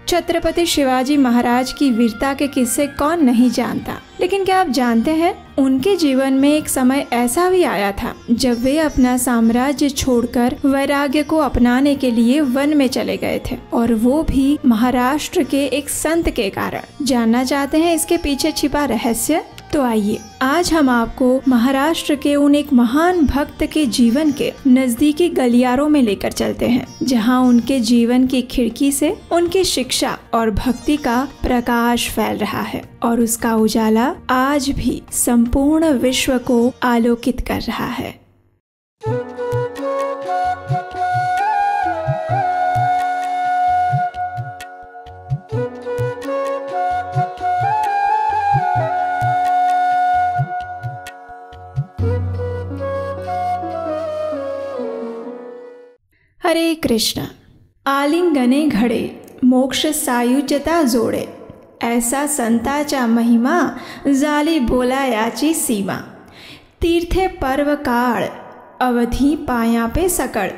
छत्रपति शिवाजी महाराज की वीरता के किस्से कौन नहीं जानता, लेकिन क्या आप जानते हैं उनके जीवन में एक समय ऐसा भी आया था जब वे अपना साम्राज्य छोड़कर वैराग्य को अपनाने के लिए वन में चले गए थे, और वो भी महाराष्ट्र के एक संत के कारण। जानना चाहते हैं इसके पीछे छिपा रहस्य? तो आइए आज हम आपको महाराष्ट्र के उन एक महान भक्त के जीवन के नजदीकी गलियारों में लेकर चलते हैं, जहां उनके जीवन की खिड़की से उनकी शिक्षा और भक्ति का प्रकाश फैल रहा है और उसका उजाला आज भी संपूर्ण विश्व को आलोकित कर रहा है। हरे कृष्ण। आलिंगने घडे मोक्ष सायुज्यता जोडे, ऐसा संताचा महिमा झाली बोलायाची सीमा। तीर्थे पर्व काळ अवधी पाया पे सकळ,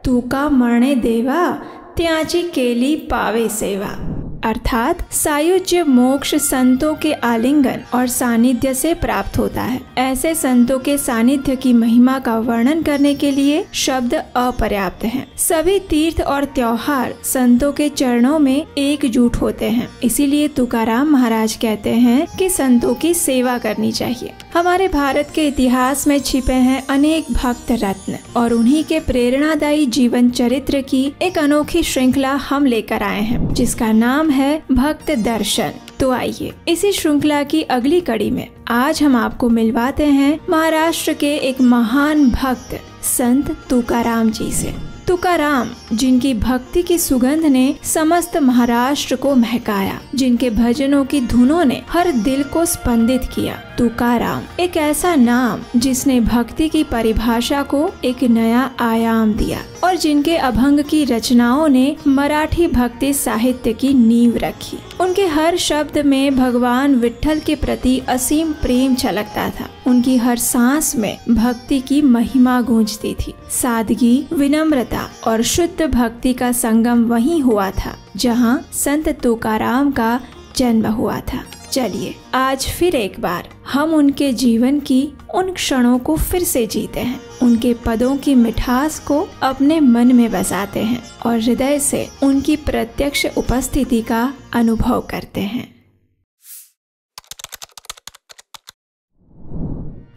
तुका मरणे देवा त्याची केली पावे सेवा। अर्थात सायुज्य मोक्ष संतों के आलिंगन और सानिध्य से प्राप्त होता है। ऐसे संतों के सानिध्य की महिमा का वर्णन करने के लिए शब्द अपर्याप्त हैं। सभी तीर्थ और त्योहार संतों के चरणों में एकजुट होते हैं। इसीलिए तुकाराम महाराज कहते हैं कि संतों की सेवा करनी चाहिए। हमारे भारत के इतिहास में छिपे हैं अनेक भक्त रत्न, और उन्हीं के प्रेरणादायी जीवन चरित्र की एक अनोखी श्रृंखला हम लेकर आए हैं, जिसका नाम है भक्त दर्शन। तो आइए इसी श्रृंखला की अगली कड़ी में आज हम आपको मिलवाते हैं महाराष्ट्र के एक महान भक्त संत तुकाराम जी से। तुकाराम, जिनकी भक्ति की सुगंध ने समस्त महाराष्ट्र को महकाया, जिनके भजनों की धुनों ने हर दिल को स्पंदित किया। तुकाराम एक ऐसा नाम जिसने भक्ति की परिभाषा को एक नया आयाम दिया, और जिनके अभंग की रचनाओं ने मराठी भक्ति साहित्य की नींव रखी। उनके हर शब्द में भगवान विट्ठल के प्रति असीम प्रेम छलकता था। उनकी हर सांस में भक्ति की महिमा गूंजती थी। सादगी, विनम्रता और शुद्ध भक्ति का संगम वहीं हुआ था जहां संत तुकाराम का जन्म हुआ था। चलिए आज फिर एक बार हम उनके जीवन की उन क्षणों को फिर से जीते हैं, उनके पदों की मिठास को अपने मन में बसाते हैं और हृदय से उनकी प्रत्यक्ष उपस्थिति का अनुभव करते हैं।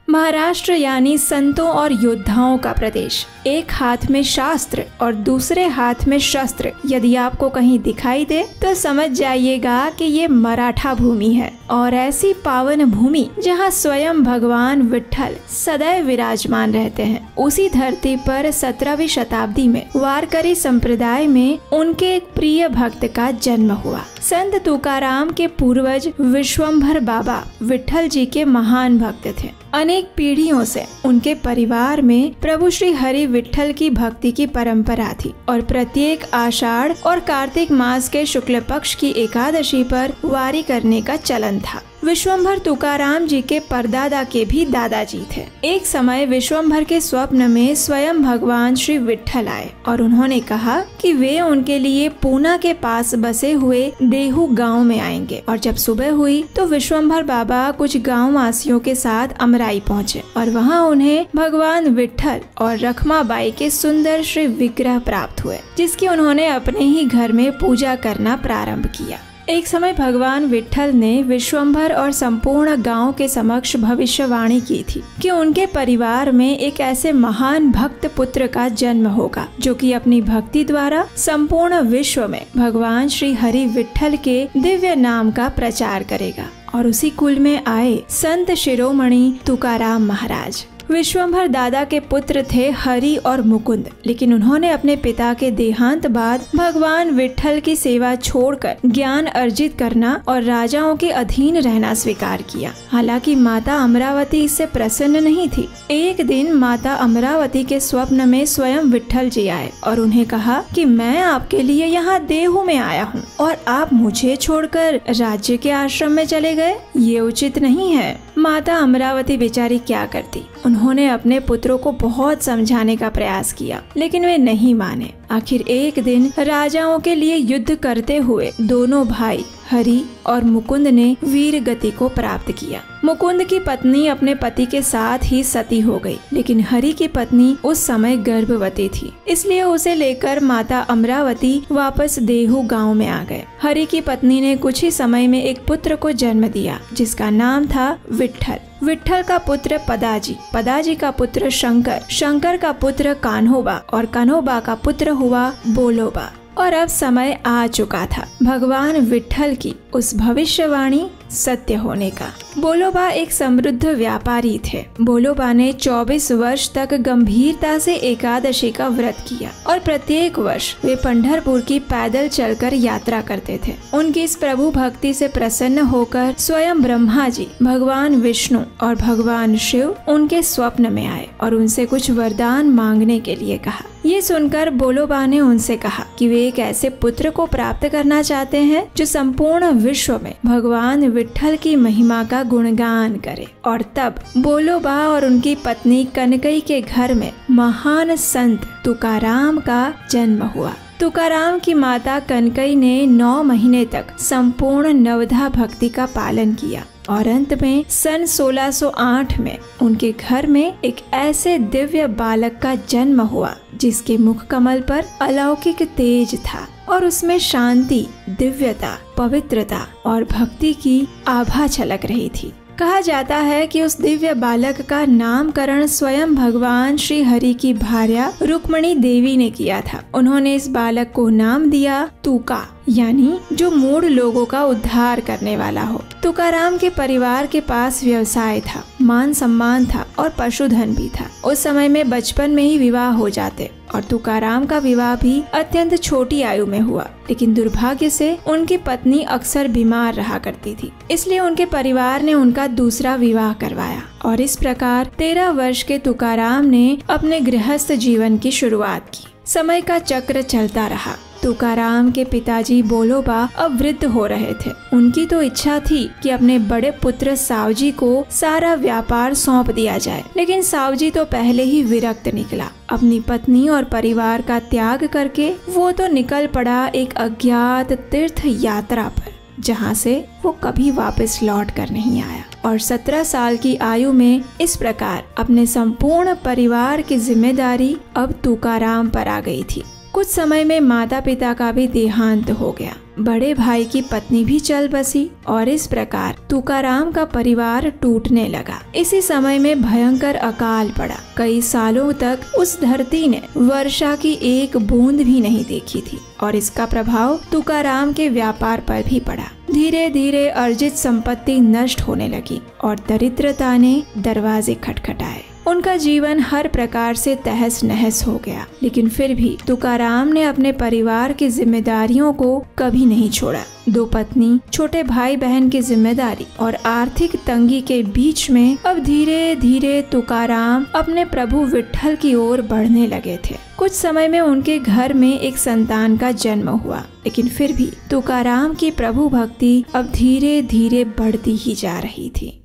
महाराष्ट्र यानी संतों और योद्धाओं का प्रदेश। एक हाथ में शास्त्र और दूसरे हाथ में शस्त्र यदि आपको कहीं दिखाई दे तो समझ जाइएगा कि ये मराठा भूमि है, और ऐसी पावन भूमि जहाँ स्वयं भगवान विट्ठल सदैव विराजमान रहते हैं। उसी धरती पर 17वीं शताब्दी में वारकरी संप्रदाय में उनके एक प्रिय भक्त का जन्म हुआ। संत तुकाराम के पूर्वज विश्वंभर बाबा विट्ठल जी के महान भक्त थे। अनेक पीढ़ियों से उनके परिवार में प्रभु श्री हरि विट्ठल की भक्ति की परंपरा थी, और प्रत्येक आषाढ़ और कार्तिक मास के शुक्ल पक्ष की एकादशी पर वारी करने का चलन था। विश्वंभर तुकाराम जी के परदादा के भी दादाजी थे। एक समय विश्वंभर के स्वप्न में स्वयं भगवान श्री विट्ठल आए और उन्होंने कहा कि वे उनके लिए पूना के पास बसे हुए देहू गांव में आएंगे। और जब सुबह हुई तो विश्वंभर बाबा कुछ गांव वासियों के साथ अमराई पहुँचे, और वहाँ उन्हें भगवान विट्ठल और रखमाबाई के सुंदर श्री विग्रह प्राप्त हुए, जिसकी उन्होंने अपने ही घर में पूजा करना प्रारंभ किया। एक समय भगवान विट्ठल ने विश्वंभर और संपूर्ण गांव के समक्ष भविष्यवाणी की थी कि उनके परिवार में एक ऐसे महान भक्त पुत्र का जन्म होगा जो कि अपनी भक्ति द्वारा संपूर्ण विश्व में भगवान श्री हरि विट्ठल के दिव्य नाम का प्रचार करेगा। और उसी कुल में आए संत शिरोमणि तुकाराम महाराज। विश्वंभर दादा के पुत्र थे हरि और मुकुंद, लेकिन उन्होंने अपने पिता के देहांत बाद भगवान विट्ठल की सेवा छोड़कर ज्ञान अर्जित करना और राजाओं के अधीन रहना स्वीकार किया। हालांकि माता अमरावती इससे प्रसन्न नहीं थी। एक दिन माता अमरावती के स्वप्न में स्वयं विट्ठल जी आए और उन्हें कहा कि मैं आपके लिए यहाँ देहू में आया हूँ और आप मुझे छोड़कर राज्य के आश्रम में चले गए, ये उचित नहीं है। माता अमरावती बेचारी क्या करती, उन्होंने अपने पुत्रों को बहुत समझाने का प्रयास किया, लेकिन वे नहीं माने। आखिर एक दिन राजाओं के लिए युद्ध करते हुए दोनों भाई हरि और मुकुंद ने वीर गति को प्राप्त किया। मुकुंद की पत्नी अपने पति के साथ ही सती हो गई, लेकिन हरि की पत्नी उस समय गर्भवती थी, इसलिए उसे लेकर माता अमरावती वापस देहू गांव में आ गए। हरि की पत्नी ने कुछ ही समय में एक पुत्र को जन्म दिया, जिसका नाम था विट्ठल। विट्ठल का पुत्र पदाजी, पदाजी का पुत्र शंकर, शंकर का पुत्र कान्होबा और कान्होबा का पुत्र हुआ बोलोबा। और अब समय आ चुका था भगवान विट्ठल की उस भविष्यवाणी सत्य होने का। बोलोबा एक समृद्ध व्यापारी थे। बोलोबा ने 24 वर्ष तक गंभीरता से एकादशी का व्रत किया और प्रत्येक वर्ष वे पंढरपुर की पैदल चलकर यात्रा करते थे। उनकी इस प्रभु भक्ति से प्रसन्न होकर स्वयं ब्रह्मा जी, भगवान विष्णु और भगवान शिव उनके स्वप्न में आए और उनसे कुछ वरदान मांगने के लिए कहा। ये सुनकर बोलोबा ने उनसे कहा कि वे एक ऐसे पुत्र को प्राप्त करना चाहते हैं जो संपूर्ण विश्व में भगवान विट्ठल की महिमा का गुणगान करे। और तब बोलोबा और उनकी पत्नी कनकई के घर में महान संत तुकाराम का जन्म हुआ। तुकाराम की माता कनकई ने 9 महीने तक संपूर्ण नवधा भक्ति का पालन किया और अंत में सन 1608 में उनके घर में एक ऐसे दिव्य बालक का जन्म हुआ जिसके मुख कमल पर अलौकिक तेज था और उसमें शांति, दिव्यता, पवित्रता और भक्ति की आभा छलक रही थी। कहा जाता है कि उस दिव्य बालक का नामकरण स्वयं भगवान श्री हरि की भार्या रुक्मणी देवी ने किया था। उन्होंने इस बालक को नाम दिया तुका, यानी जो मूढ़ लोगों का उद्धार करने वाला हो। तुकाराम के परिवार के पास व्यवसाय था, मान सम्मान था और पशुधन भी था। उस समय में बचपन में ही विवाह हो जाते और तुकाराम का विवाह भी अत्यंत छोटी आयु में हुआ, लेकिन दुर्भाग्य से उनकी पत्नी अक्सर बीमार रहा करती थी, इसलिए उनके परिवार ने उनका दूसरा विवाह करवाया और इस प्रकार 13 वर्ष के तुकाराम ने अपने गृहस्थ जीवन की शुरुआत की। समय का चक्र चलता रहा। तुकाराम के पिताजी बोलोबा अब वृद्ध हो रहे थे। उनकी तो इच्छा थी कि अपने बड़े पुत्र सावजी को सारा व्यापार सौंप दिया जाए, लेकिन सावजी तो पहले ही विरक्त निकला। अपनी पत्नी और परिवार का त्याग करके वो तो निकल पड़ा एक अज्ञात तीर्थ यात्रा पर, जहाँ से वो कभी वापस लौट कर नहीं आया और 17 साल की आयु में इस प्रकार अपने संपूर्ण परिवार की जिम्मेदारी अब तुकाराम पर आ गई थी। कुछ समय में माता पिता का भी देहांत हो गया। बड़े भाई की पत्नी भी चल बसी और इस प्रकार तुकाराम का परिवार टूटने लगा। इसी समय में भयंकर अकाल पड़ा। कई सालों तक उस धरती ने वर्षा की एक बूंद भी नहीं देखी थी और इसका प्रभाव तुकाराम के व्यापार पर भी पड़ा। धीरे धीरे अर्जित संपत्ति नष्ट होने लगी और दरिद्रता ने दरवाजे खटखटाए। उनका जीवन हर प्रकार से तहस नहस हो गया, लेकिन फिर भी तुकाराम ने अपने परिवार की जिम्मेदारियों को कभी नहीं छोड़ा। 2 पत्नी, छोटे भाई बहन की जिम्मेदारी और आर्थिक तंगी के बीच में अब धीरे धीरे तुकाराम अपने प्रभु विट्ठल की ओर बढ़ने लगे थे। कुछ समय में उनके घर में एक संतान का जन्म हुआ, लेकिन फिर भी तुकाराम की प्रभु भक्ति अब धीरे धीरे बढ़ती ही जा रही थी।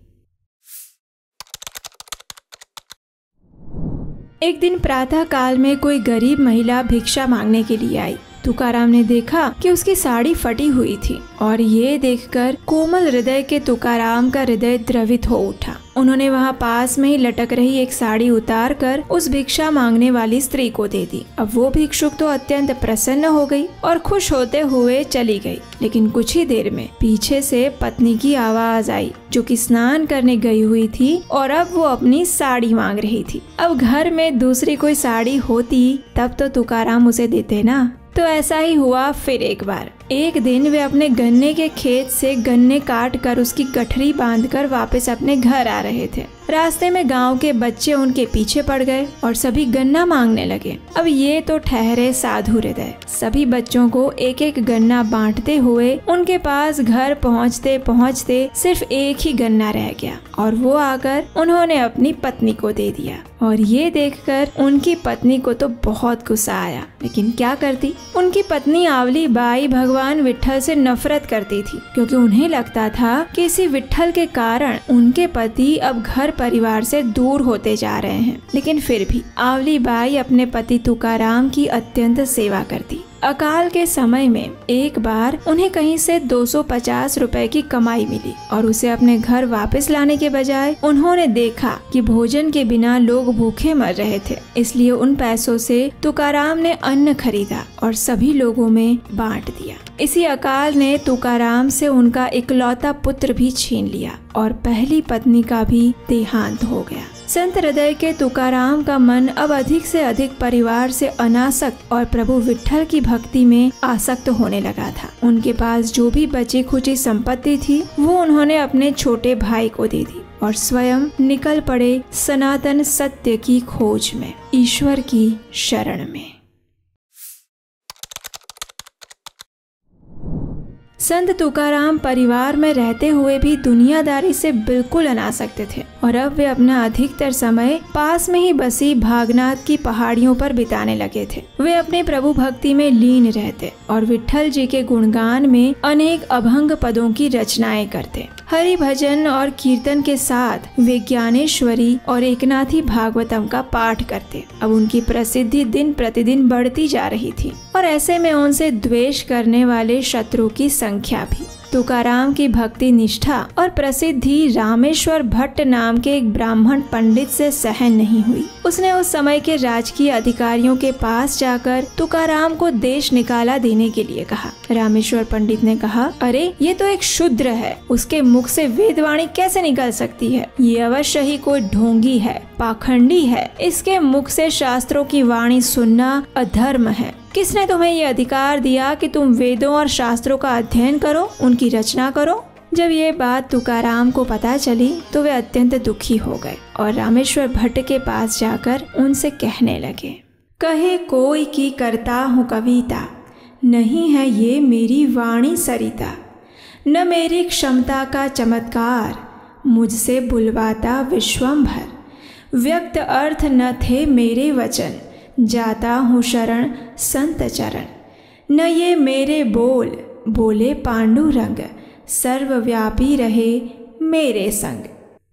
एक दिन प्रातः काल में कोई गरीब महिला भिक्षा मांगने के लिए आई। तुकाराम ने देखा कि उसकी साड़ी फटी हुई थी और ये देखकर कोमल हृदय के तुकाराम का हृदय द्रवित हो उठा। उन्होंने वहाँ पास में ही लटक रही एक साड़ी उतार कर उस भिक्षा मांगने वाली स्त्री को दे दी। अब वो भिक्षुक तो अत्यंत प्रसन्न हो गई और खुश होते हुए चली गई, लेकिन कुछ ही देर में पीछे से पत्नी की आवाज आई, जो कि स्नान करने गई हुई थी और अब वो अपनी साड़ी मांग रही थी। अब घर में दूसरी कोई साड़ी होती तब तो तुकाराम उसे देते ना। तो ऐसा ही हुआ फिर एक बार। एक दिन वे अपने गन्ने के खेत से गन्ने काट कर उसकी गठरी बांधकर वापस अपने घर आ रहे थे। रास्ते में गांव के बच्चे उनके पीछे पड़ गए और सभी गन्ना मांगने लगे। अब ये तो ठहरे साधु हृदय। सभी बच्चों को एक एक गन्ना बांटते हुए उनके पास घर पहुँचते पहुँचते सिर्फ एक ही गन्ना रह गया और वो आकर उन्होंने अपनी पत्नी को दे दिया। और ये देखकर उनकी पत्नी को तो बहुत गुस्सा आया, लेकिन क्या करती। उनकी पत्नी आवली बाई भगवान विट्ठल से नफरत करती थी, क्योंकि उन्हें लगता था कि इसी विट्ठल के कारण उनके पति अब घर परिवार से दूर होते जा रहे हैं, लेकिन फिर भी आवली बाई अपने पति तुकाराम की अत्यंत सेवा करती। अकाल के समय में एक बार उन्हें कहीं से 250 रुपए की कमाई मिली और उसे अपने घर वापस लाने के बजाय उन्होंने देखा कि भोजन के बिना लोग भूखे मर रहे थे, इसलिए उन पैसों से तुकाराम ने अन्न खरीदा और सभी लोगों में बांट दिया। इसी अकाल ने तुकाराम से उनका इकलौता पुत्र भी छीन लिया और पहली पत्नी का भी देहांत हो गया। संत हृदय के तुकाराम का मन अब अधिक से अधिक परिवार से अनासक्त और प्रभु विट्ठल की भक्ति में आसक्त होने लगा था। उनके पास जो भी बची खुची संपत्ति थी वो उन्होंने अपने छोटे भाई को दे दी और स्वयं निकल पड़े सनातन सत्य की खोज में, ईश्वर की शरण में। संत तुकाराम परिवार में रहते हुए भी दुनियादारी से बिल्कुल अनासक्त थे और अब वे अपना अधिकतर समय पास में ही बसी भागनाथ की पहाड़ियों पर बिताने लगे थे। वे अपने प्रभु भक्ति में लीन रहते और विट्ठल जी के गुणगान में अनेक अभंग पदों की रचनाएं करते। हरि भजन और कीर्तन के साथ वे ज्ञानेश्वरी और एकनाथी भागवतम का पाठ करते। अब उनकी प्रसिद्धि दिन प्रतिदिन बढ़ती जा रही थी और ऐसे में उनसे द्वेष करने वाले शत्रु की संख्या भी। तुकाराम की भक्ति निष्ठा और प्रसिद्धि रामेश्वर भट्ट नाम के एक ब्राह्मण पंडित से सहन नहीं हुई। उसने उस समय के राजकीय अधिकारियों के पास जाकर तुकाराम को देश निकाला देने के लिए कहा। रामेश्वर पंडित ने कहा, अरे ये तो एक शूद्र है, उसके मुख से वेदवाणी कैसे निकल सकती है? ये अवश्य ही कोई ढोंगी है, पाखंडी है। इसके मुख से शास्त्रों की वाणी सुनना अधर्म है। किसने तुम्हें ये अधिकार दिया कि तुम वेदों और शास्त्रों का अध्ययन करो, उनकी रचना करो? जब ये बात तुकाराम को पता चली तो वे अत्यंत दुखी हो गए और रामेश्वर भट्ट के पास जाकर उनसे कहने लगे, कहे कोई की करता हूँ कविता, नहीं है ये मेरी वाणी सरिता। न मेरी क्षमता का चमत्कार, मुझसे बुलवाता विश्वंभर। व्यक्त अर्थ न थे मेरे वचन, जाता हूँ शरण संत चरण। न ये मेरे बोल, बोले पांडुरंग, सर्वव्यापी रहे मेरे संग।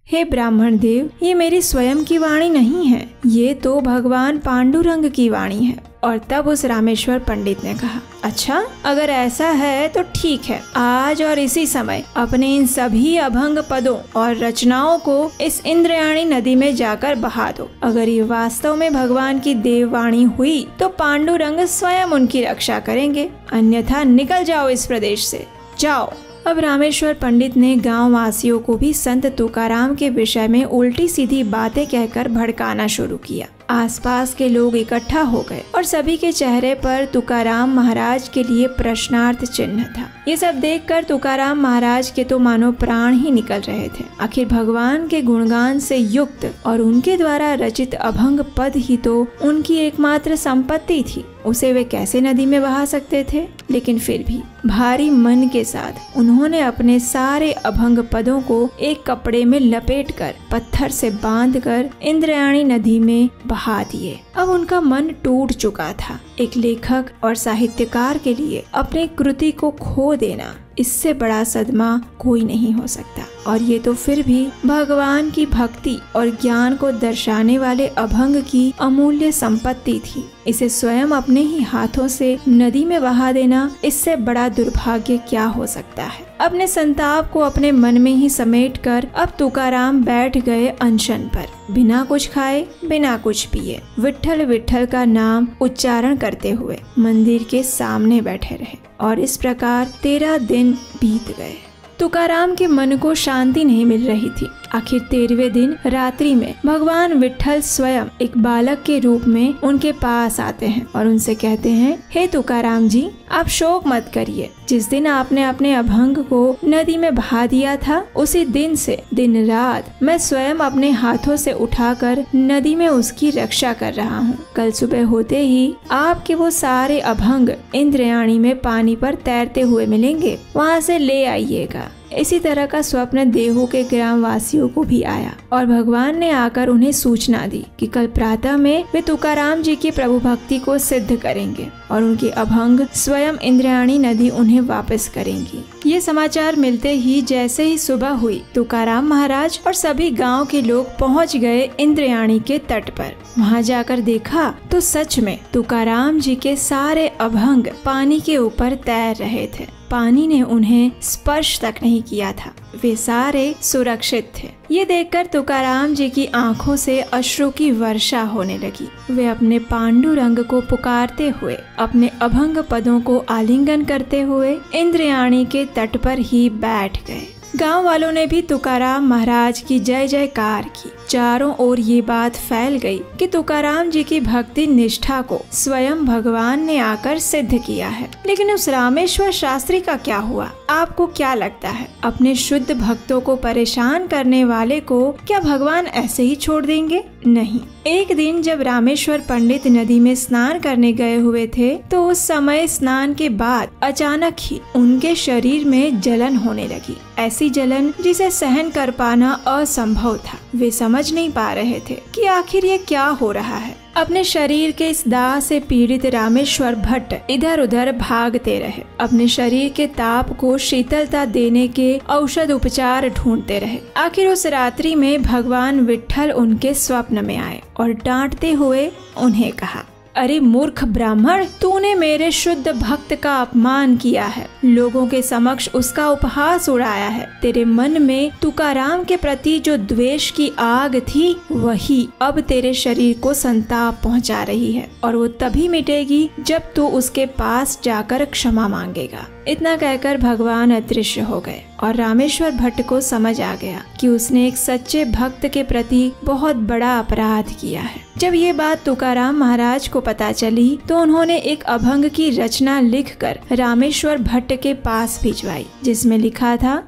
हे ब्राह्मण देव, ये मेरी स्वयं की वाणी नहीं है, ये तो भगवान पांडुरंग की वाणी है। और तब उस रामेश्वर पंडित ने कहा, अच्छा अगर ऐसा है तो ठीक है, आज और इसी समय अपने इन सभी अभंग पदों और रचनाओं को इस इंद्रायणी नदी में जाकर बहा दो। अगर ये वास्तव में भगवान की देववाणी हुई तो पांडुरंग स्वयं उनकी रक्षा करेंगे, अन्यथा निकल जाओ इस प्रदेश से, जाओ। अब रामेश्वर पंडित ने गांव वासियों को भी संत तुकाराम के विषय में उल्टी सीधी बातें कहकर भड़काना शुरू किया। आसपास के लोग इकट्ठा हो गए और सभी के चेहरे पर तुकाराम महाराज के लिए प्रश्नार्थ चिन्ह था। ये सब देखकर तुकाराम महाराज के तो मानो प्राण ही निकल रहे थे। आखिर भगवान के गुणगान से युक्त और उनके द्वारा रचित अभंग पद ही तो उनकी एकमात्र संपत्ति थी, उसे वे कैसे नदी में बहा सकते थे? लेकिन फिर भी भारी मन के साथ उन्होंने अपने सारे अभंग पदों को एक कपड़े में लपेटकर पत्थर से बांधकर इंद्रायणी नदी में बहा दिए। अब उनका मन टूट चुका था। एक लेखक और साहित्यकार के लिए अपनी कृति को खो देना, इससे बड़ा सदमा कोई नहीं हो सकता। और ये तो फिर भी भगवान की भक्ति और ज्ञान को दर्शाने वाले अभंग की अमूल्य संपत्ति थी। इसे स्वयं अपने ही हाथों से नदी में बहा देना, इससे बड़ा दुर्भाग्य क्या हो सकता है। अपने संताप को अपने मन में ही समेटकर अब तुकाराम बैठ गए अनशन पर, बिना कुछ खाए बिना कुछ पिए, विट्ठल विट्ठल का नाम उच्चारण करते हुए मंदिर के सामने बैठे रहे। और इस प्रकार 13 दिन बीत गए। तुकाराम के मन को शांति नहीं मिल रही थी। आखिर 13वें दिन रात्रि में भगवान विट्ठल स्वयं एक बालक के रूप में उनके पास आते हैं और उनसे कहते हैं, हे तुकाराम जी, आप शोक मत करिए। जिस दिन आपने अपने अभंग को नदी में बहा दिया था, उसी दिन से दिन रात मैं स्वयं अपने हाथों से उठाकर नदी में उसकी रक्षा कर रहा हूँ। कल सुबह होते ही आपके वो सारे अभंग इंद्रायणी में पानी पर तैरते हुए मिलेंगे, वहाँ से ले आइएगा। इसी तरह का स्वप्न देहू के ग्राम वासियों को भी आया और भगवान ने आकर उन्हें सूचना दी कि कल प्रातः में वे तुकाराम जी की प्रभु भक्ति को सिद्ध करेंगे और उनके अभंग स्वयं इंद्रायणी नदी उन्हें वापस करेंगी। ये समाचार मिलते ही जैसे ही सुबह हुई, तुकाराम महाराज और सभी गांव के लोग पहुंच गए इंद्रायणी के तट पर। वहां जाकर देखा तो सच में तुकाराम जी के सारे अभंग पानी के ऊपर तैर रहे थे। पानी ने उन्हें स्पर्श तक नहीं किया था, वे सारे सुरक्षित थे। ये देखकर तुकाराम जी की आंखों से अश्रु की वर्षा होने लगी। वे अपने पांडुरंग को पुकारते हुए, अपने अभंग पदों को आलिंगन करते हुए इंद्रायणी के तट पर ही बैठ गए। गांव वालों ने भी तुकाराम महाराज की जय जयकार की। चारों ओर ये बात फैल गई कि तुकाराम जी की भक्ति निष्ठा को स्वयं भगवान ने आकर सिद्ध किया है। लेकिन उस रामेश्वर शास्त्री का क्या हुआ? आपको क्या लगता है? अपने शुद्ध भक्तों को परेशान करने वाले को क्या भगवान ऐसे ही छोड़ देंगे? नहीं। एक दिन जब रामेश्वर पंडित नदी में स्नान करने गए हुए थे, तो उस समय स्नान के बाद अचानक ही उनके शरीर में जलन होने लगी। ऐसी जलन जिसे सहन कर पाना असंभव था। वे समझ नहीं पा रहे थे कि आखिर ये क्या हो रहा है। अपने शरीर के इस दाह से पीड़ित रामेश्वर भट्ट इधर उधर भागते रहे। अपने शरीर के ताप को शीतलता देने के औषध उपचार ढूंढते रहे। आखिर उस रात्रि में भगवान विट्ठल उनके स्वप्न में आए और डांटते हुए उन्हें कहा, अरे मूर्ख ब्राह्मण, तूने मेरे शुद्ध भक्त का अपमान किया है, लोगों के समक्ष उसका उपहास उड़ाया है। तेरे मन में तुकाराम के प्रति जो द्वेष की आग थी, वही अब तेरे शरीर को संताप पहुंचा रही है, और वो तभी मिटेगी जब तू उसके पास जाकर क्षमा मांगेगा। इतना कहकर भगवान अदृश्य हो गए और रामेश्वर भट्ट को समझ आ गया कि उसने एक सच्चे भक्त के प्रति बहुत बड़ा अपराध किया है। जब ये बात तुकाराम महाराज को पता चली तो उन्होंने एक अभंग की रचना लिखकर रामेश्वर भट्ट के पास भिजवाई, जिसमें लिखा था,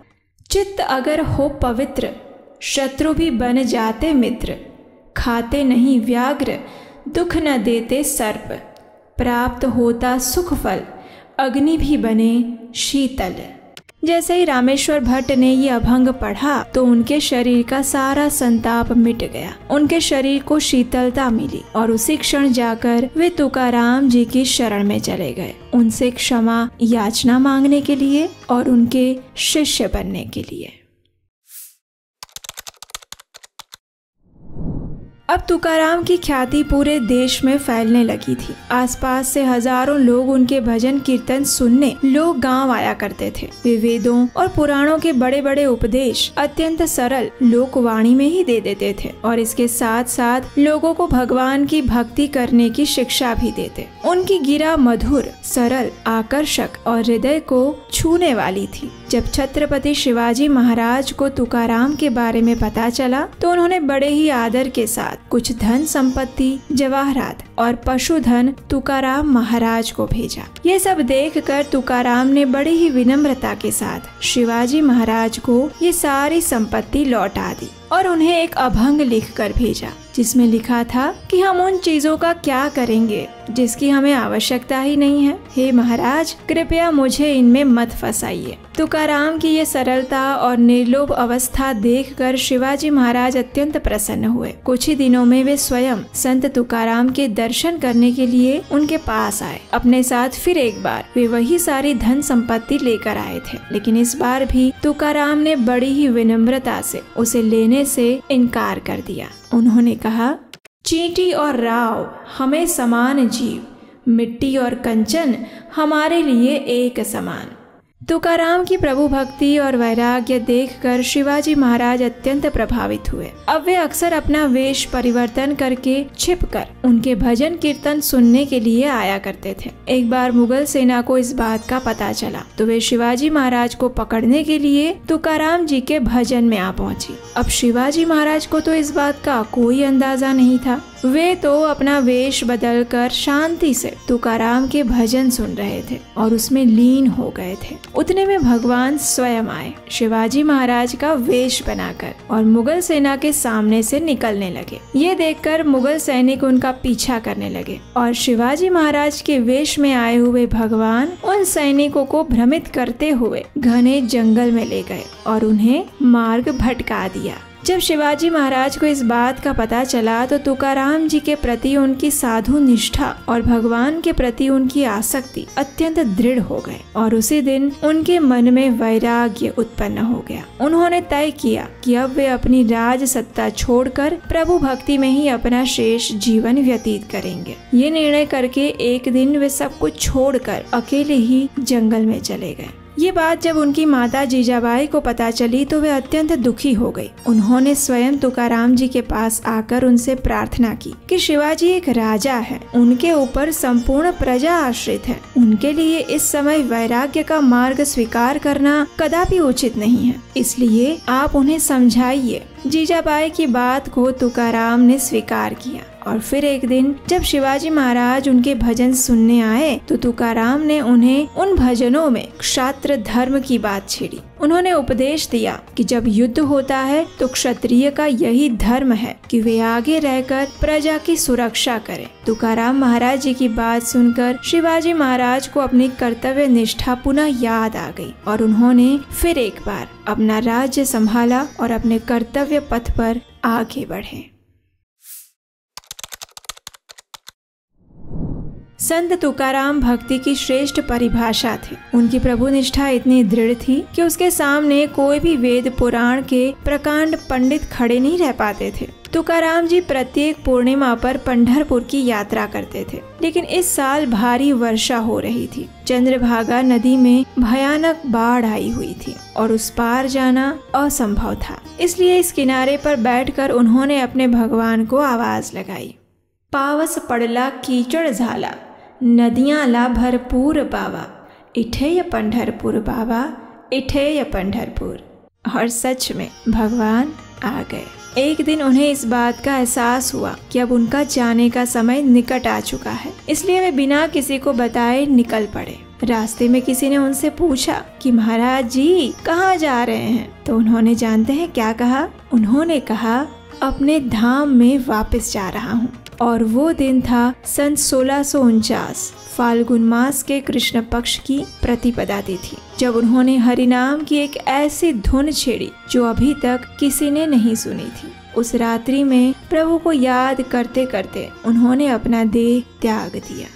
चित्त अगर हो पवित्र, शत्रु भी बन जाते मित्र, खाते नहीं व्याघ्र, दुख न देते सर्प, प्राप्त होता सुख फल, अग्नि भी बने शीतल। जैसे ही रामेश्वर भट्ट ने ये अभंग पढ़ा तो उनके शरीर का सारा संताप मिट गया, उनके शरीर को शीतलता मिली और उसी क्षण जाकर वे तुकाराम जी की शरण में चले गए, उनसे क्षमा याचना मांगने के लिए और उनके शिष्य बनने के लिए। अब तुकाराम की ख्याति पूरे देश में फैलने लगी थी। आसपास से हजारों लोग उनके भजन कीर्तन सुनने लोग गांव आया करते थे। वे वेदों और पुराणों के बड़े बड़े उपदेश अत्यंत सरल लोकवाणी में ही दे देते थे और इसके साथ साथ लोगों को भगवान की भक्ति करने की शिक्षा भी देते। उनकी गिरा मधुर, सरल, आकर्षक और हृदय को छूने वाली थी। जब छत्रपति शिवाजी महाराज को तुकाराम के बारे में पता चला तो उन्होंने बड़े ही आदर के साथ कुछ धन संपत्ति, जवाहरात और पशुधन तुकाराम महाराज को भेजा। ये सब देखकर तुकाराम ने बड़ी ही विनम्रता के साथ शिवाजी महाराज को ये सारी संपत्ति लौटा दी और उन्हें एक अभंग लिखकर भेजा, जिसमें लिखा था कि हम उन चीजों का क्या करेंगे जिसकी हमें आवश्यकता ही नहीं है। हे महाराज, कृपया मुझे इनमें मत फंसाइए। तुकाराम की ये सरलता और निर्लोभ अवस्था देखकर शिवाजी महाराज अत्यंत प्रसन्न हुए। कुछ ही दिनों में वे स्वयं संत तुकाराम के दर्शन करने के लिए उनके पास आए। अपने साथ फिर एक बार वे वही सारी धन संपत्ति लेकर आए थे, लेकिन इस बार भी तुकाराम ने बड़ी ही विनम्रता से उसे लेने से इनकार कर दिया। उन्होंने कहा, चींटी और राव हमें समान जीव, मिट्टी और कंचन हमारे लिए एक समान। तुकाराम की प्रभु भक्ति और वैराग्य देखकर शिवाजी महाराज अत्यंत प्रभावित हुए। अब वे अक्सर अपना वेश परिवर्तन करके छिपकर उनके भजन कीर्तन सुनने के लिए आया करते थे। एक बार मुगल सेना को इस बात का पता चला तो वे शिवाजी महाराज को पकड़ने के लिए तुकाराम जी के भजन में आ पहुंची। अब शिवाजी महाराज को तो इस बात का कोई अंदाजा नहीं था। वे तो अपना वेश बदलकर शांति से तुकाराम के भजन सुन रहे थे और उसमें लीन हो गए थे। उतने में भगवान स्वयं आए शिवाजी महाराज का वेश बनाकर और मुगल सेना के सामने से निकलने लगे। ये देखकर मुगल सैनिक उनका पीछा करने लगे और शिवाजी महाराज के वेश में आए हुए भगवान उन सैनिकों को भ्रमित करते हुए घने जंगल में ले गए और उन्हें मार्ग भटका दिया। जब शिवाजी महाराज को इस बात का पता चला तो तुकाराम जी के प्रति उनकी साधु निष्ठा और भगवान के प्रति उनकी आसक्ति अत्यंत दृढ़ हो गए और उसी दिन उनके मन में वैराग्य उत्पन्न हो गया। उन्होंने तय किया कि अब वे अपनी राज सत्ता छोड़कर प्रभु भक्ति में ही अपना शेष जीवन व्यतीत करेंगे। ये निर्णय करके एक दिन वे सब कुछ छोड़कर अकेले ही जंगल में चले गए। ये बात जब उनकी माता जीजाबाई को पता चली तो वे अत्यंत दुखी हो गई। उन्होंने स्वयं तुकाराम जी के पास आकर उनसे प्रार्थना की कि शिवाजी एक राजा है, उनके ऊपर संपूर्ण प्रजा आश्रित है, उनके लिए इस समय वैराग्य का मार्ग स्वीकार करना कदापि उचित नहीं है, इसलिए आप उन्हें समझाइए। जीजाबाई की बात को तुकाराम ने स्वीकार किया और फिर एक दिन जब शिवाजी महाराज उनके भजन सुनने आए तो तुकाराम ने उन्हें उन भजनों में क्षात्र धर्म की बात छेड़ी। उन्होंने उपदेश दिया कि जब युद्ध होता है तो क्षत्रिय का यही धर्म है कि वे आगे रहकर प्रजा की सुरक्षा करें। तुकाराम महाराज जी की बात सुनकर शिवाजी महाराज को अपनी कर्तव्य निष्ठा पुनः याद आ गई और उन्होंने फिर एक बार अपना राज्य संभाला और अपने कर्तव्य पथ पर आगे बढ़े। संत तुकाराम भक्ति की श्रेष्ठ परिभाषा थी। उनकी प्रभु निष्ठा इतनी दृढ़ थी कि उसके सामने कोई भी वेद पुराण के प्रकांड पंडित खड़े नहीं रह पाते थे। तुकाराम जी प्रत्येक पूर्णिमा पर पंढरपुर की यात्रा करते थे, लेकिन इस साल भारी वर्षा हो रही थी। चंद्रभागा नदी में भयानक बाढ़ आई हुई थी और उस पार जाना असंभव था। इसलिए इस किनारे पर बैठकर उन्होंने अपने भगवान को आवाज लगाई। पावस पडला कीचड़ झाला, नदियाला भरपूर बाबा, इठेय पंढरपुर बाबा, इठेय पंढरपुर। और सच में भगवान आ गए। एक दिन उन्हें इस बात का एहसास हुआ कि अब उनका जाने का समय निकट आ चुका है, इसलिए वे बिना किसी को बताए निकल पड़े। रास्ते में किसी ने उनसे पूछा कि महाराज जी कहाँ जा रहे हैं? तो उन्होंने जानते हैं क्या कहा? उन्होंने कहा अपने धाम में वापस जा रहा हूँ। और वो दिन था सन 1649 फाल्गुन मास के कृष्ण पक्ष की प्रतिपदा तिथि, जब उन्होंने हरिनाम की एक ऐसी धुन छेड़ी जो अभी तक किसी ने नहीं सुनी थी। उस रात्रि में प्रभु को याद करते करते उन्होंने अपना देह त्याग दिया।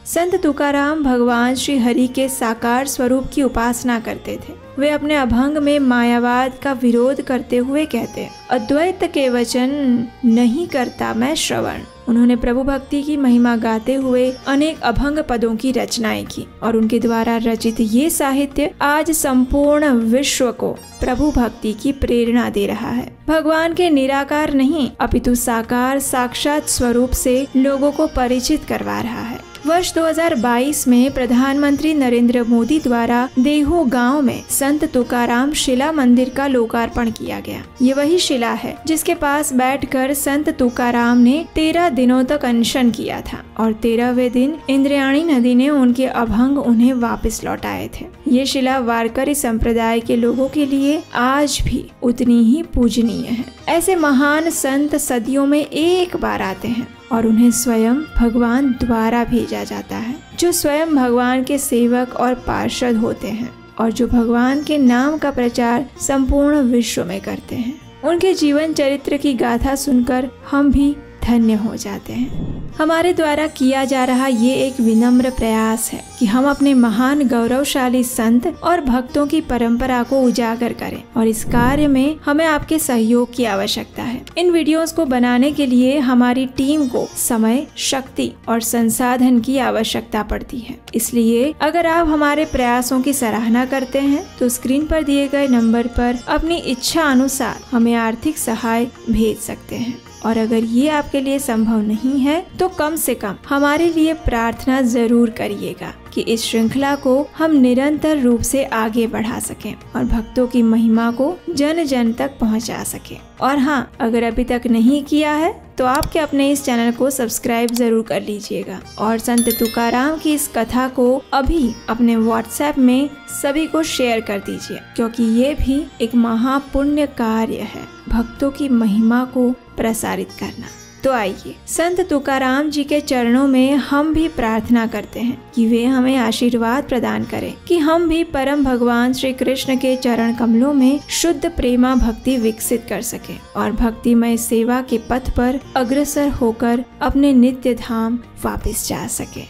संत तुकाराम भगवान श्री हरि के साकार स्वरूप की उपासना करते थे। वे अपने अभंग में मायावाद का विरोध करते हुए कहते, अद्वैत के वचन नहीं करता मैं श्रवण। उन्होंने प्रभु भक्ति की महिमा गाते हुए अनेक अभंग पदों की रचनाएं की और उनके द्वारा रचित ये साहित्य आज संपूर्ण विश्व को प्रभु भक्ति की प्रेरणा दे रहा है। भगवान के निराकार नहीं अपितु साकार साक्षात स्वरूप से लोगों को परिचित करवा रहा है। वर्ष 2022 में प्रधानमंत्री नरेंद्र मोदी द्वारा देहू गांव में संत तुकाराम शिला मंदिर का लोकार्पण किया गया। ये वही शिला है जिसके पास बैठकर संत तुकाराम ने 13 दिनों तक अनशन किया था और 13वें दिन इंद्रायणी नदी ने उनके अभंग उन्हें वापस लौटाए थे। ये शिला वारकरी संप्रदाय के लोगों के लिए आज भी उतनी ही पूजनीय है। ऐसे महान संत सदियों में एक बार आते हैं और उन्हें स्वयं भगवान द्वारा भेजा जाता है, जो स्वयं भगवान के सेवक और पार्षद होते हैं और जो भगवान के नाम का प्रचार संपूर्ण विश्व में करते हैं। उनके जीवन चरित्र की गाथा सुनकर हम भी धन्य हो जाते हैं। हमारे द्वारा किया जा रहा ये एक विनम्र प्रयास है कि हम अपने महान गौरवशाली संत और भक्तों की परंपरा को उजागर करें और इस कार्य में हमें आपके सहयोग की आवश्यकता है। इन वीडियोस को बनाने के लिए हमारी टीम को समय, शक्ति और संसाधन की आवश्यकता पड़ती है। इसलिए अगर आप हमारे प्रयासों की सराहना करते हैं तो स्क्रीन पर दिए गए नंबर पर अपनी इच्छा अनुसार हमें आर्थिक सहाय भेज सकते हैं। और अगर ये आपके लिए संभव नहीं है तो कम से कम हमारे लिए प्रार्थना जरूर करिएगा कि इस श्रृंखला को हम निरंतर रूप से आगे बढ़ा सकें और भक्तों की महिमा को जन जन तक पहुंचा सकें। और हाँ, अगर अभी तक नहीं किया है तो आपके अपने इस चैनल को सब्सक्राइब जरूर कर लीजिएगा और संत तुकाराम की इस कथा को अभी अपने व्हाट्सएप में सभी को शेयर कर दीजिए, क्योंकि ये भी एक महापुण्य कार्य है भक्तों की महिमा को प्रसारित करना। तो आइए संत तुकाराम जी के चरणों में हम भी प्रार्थना करते हैं कि वे हमें आशीर्वाद प्रदान करें कि हम भी परम भगवान श्री कृष्ण के चरण कमलों में शुद्ध प्रेमा भक्ति विकसित कर सके और भक्तिमय सेवा के पथ पर अग्रसर होकर अपने नित्य धाम वापस जा सके।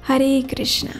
हरे कृष्णा।